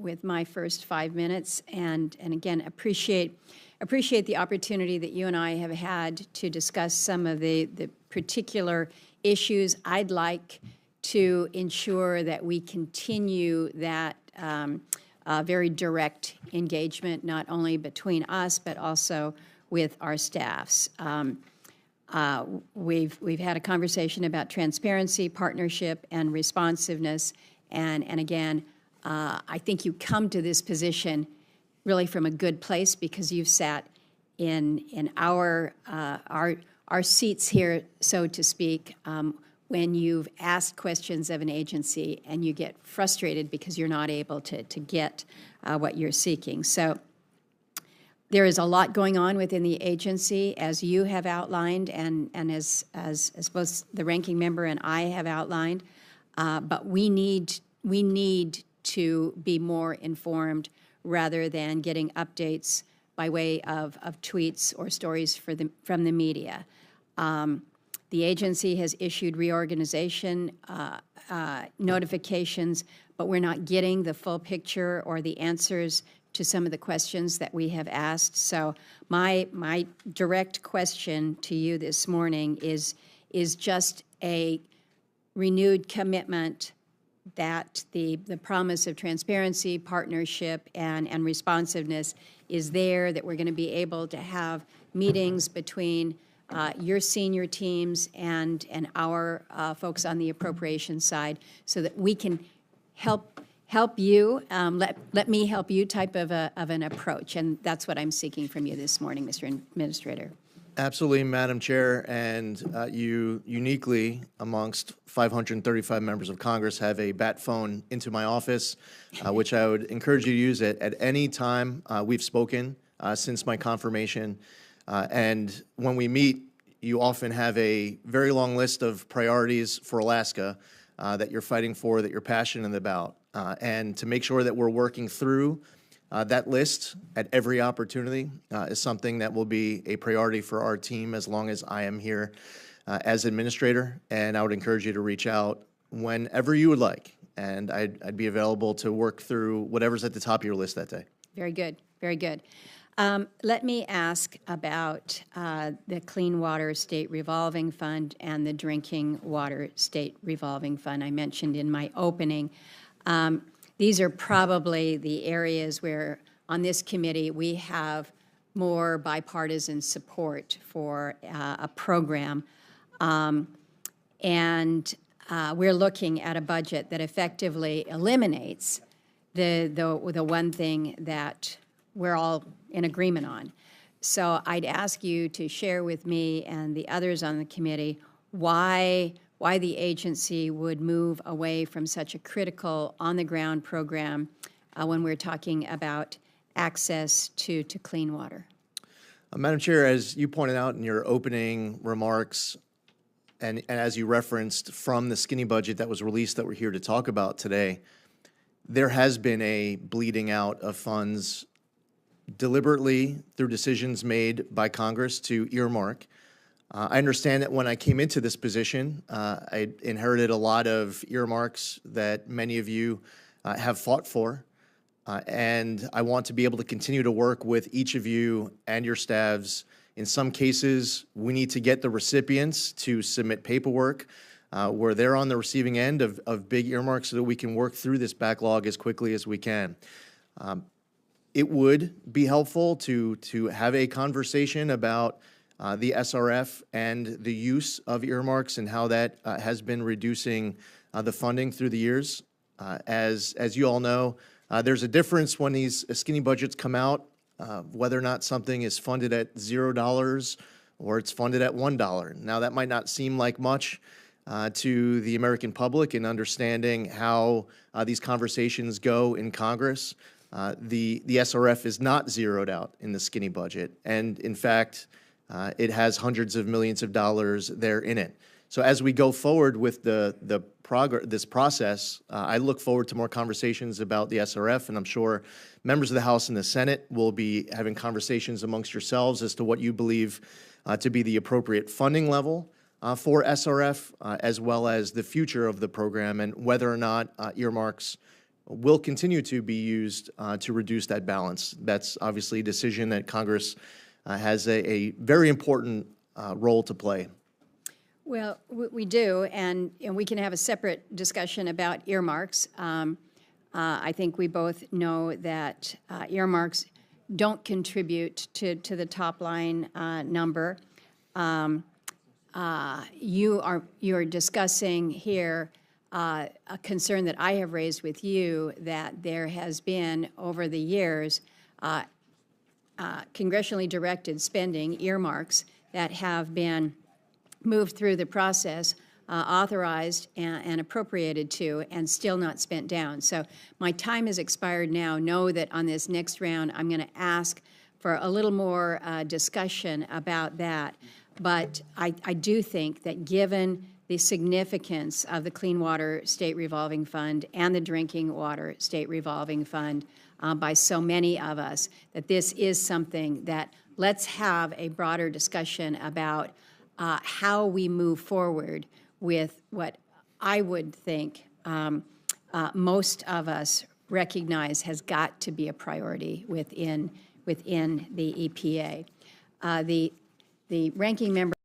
with my first 5 minutes, and again appreciate the opportunity that you and I have had to discuss some of the particular issues. I'd like to ensure that we continue that very direct engagement, not only between us but also with our staffs. We've had a conversation about transparency, partnership, and responsiveness, and again, I think you come to this position really from a good place because you've sat in our seats here, so to speak, when you've asked questions of an agency and you get frustrated because you're not able to get what you're seeking. So there is a lot going on within the agency, as you have outlined, and as both the ranking member and I have outlined. But we need to be more informed rather than getting updates by way of tweets or stories from the media. The agency has issued reorganization notifications, but we're not getting the full picture or the answers to some of the questions that we have asked. So my direct question to you this morning is just a renewed commitment that the promise of transparency, partnership, and responsiveness is there, that we're going to be able to have meetings between your senior teams and our folks on the appropriations side, so that we can help you, let me help you type of an approach. And that's what I'm seeking from you this morning, Mr. Administrator. Absolutely, Madam Chair, and you uniquely, amongst 535 members of Congress, have a bat phone into my office, which I would encourage you to use at any time we've spoken since my confirmation. And when we meet, you often have a very long list of priorities for Alaska that you're fighting for, that you're passionate about. And to make sure that we're working through that list at every opportunity is something that will be a priority for our team as long as I am here as administrator. And I would encourage you to reach out whenever you would like. And I'd be available to work through whatever's at the top of your list that day. Very good, very good. Let me ask about the Clean Water State Revolving Fund and the Drinking Water State Revolving Fund I mentioned in my opening. These are probably the areas where, on this committee, we have more bipartisan support for a program. And we're looking at a budget that effectively eliminates the one thing that we're all in agreement on. So I'd ask you to share with me and the others on the committee why the agency would move away from such a critical on-the-ground program when we're talking about access to clean water. Madam Chair, as you pointed out in your opening remarks, and as you referenced from the skinny budget that was released that we're here to talk about today, there has been a bleeding out of funds deliberately through decisions made by Congress to earmark. I understand that when I came into this position, I inherited a lot of earmarks that many of you have fought for, and I want to be able to continue to work with each of you and your staffs. In some cases, we need to get the recipients to submit paperwork where they're on the receiving end of big earmarks so that we can work through this backlog as quickly as we can. It would be helpful to have a conversation about the SRF and the use of earmarks and how that has been reducing the funding through the years. As you all know, there's a difference when these skinny budgets come out, whether or not something is funded at $0 or it's funded at $1. Now, that might not seem like much to the American public in understanding how these conversations go in Congress. The SRF is not zeroed out in the skinny budget, and in fact, it has hundreds of millions of dollars there in it. So as we go forward with this process, I look forward to more conversations about the SRF, and I'm sure members of the House and the Senate will be having conversations amongst yourselves as to what you believe to be the appropriate funding level for SRF, as well as the future of the program and whether or not earmarks will continue to be used to reduce that balance. That's obviously a decision that Congress has a very important role to play. Well, we do, and we can have a separate discussion about earmarks. I think we both know that earmarks don't contribute to the top line number. You are discussing here a concern that I have raised with you, that there has been over the years congressionally directed spending, earmarks, that have been moved through the process, authorized and appropriated to, and still not spent down. So my time has expired now. Know that on this next round, I'm going to ask for a little more discussion about that. But I do think that given the significance of the Clean Water State Revolving Fund and the Drinking Water State Revolving Fund by so many of us, that this is something that let's have a broader discussion about how we move forward with what I would think most of us recognize has got to be a priority within the EPA. The ranking member